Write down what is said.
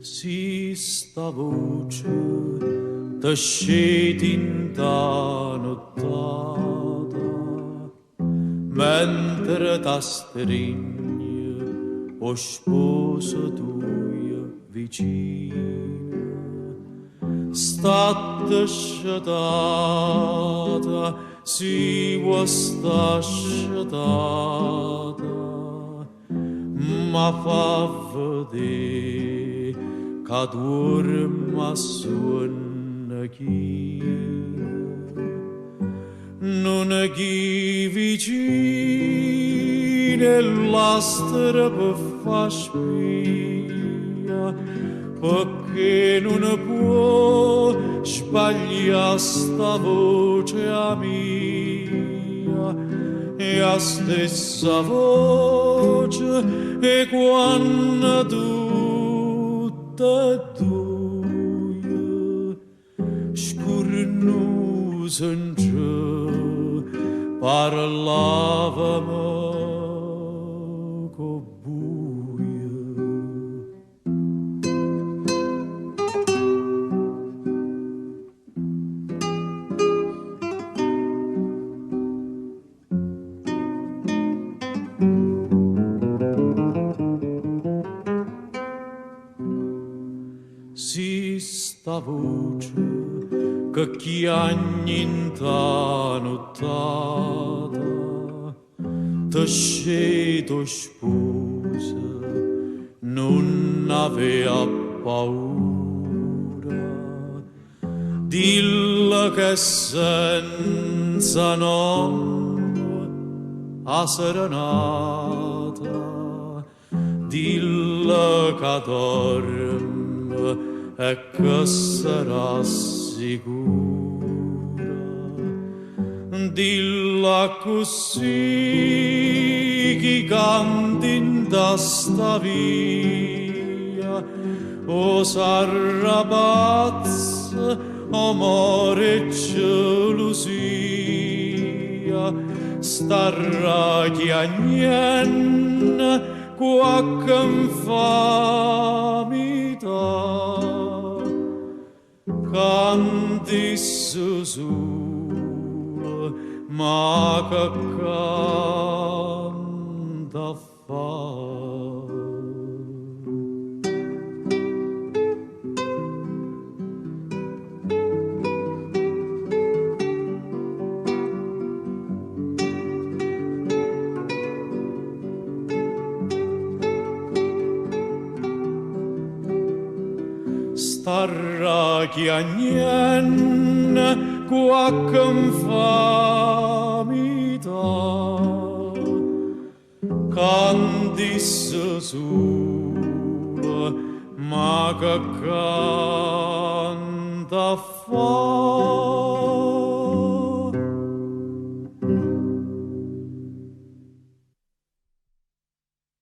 Si sta voce t'asce tinta nottata, mentre t'astringe o sposa tua vicina. State sciatata, si vuoi sta sciatata, ma fa vedere che dorma suona china. Non è chi vicino l'astra per fa spia, perché non può sbagliare sta voce mia, e la stessa voce e quando tutta due scurnusa in ciò parlavamo con buio. Si sta voce che chiagni in ta nottata, t'asceto sposa, non avea paura, dilla che senza nome a serenata, dilla che dorme e che sarà sicura. Dilla così chi canti in sta via, o s'arrabazza amore e gelosia, starà chiagnendo qualche infamità. Canti sussurra, ma che canta fa. Starà chiagnendo qualche infamità, canti sussurra, ma che canta fa.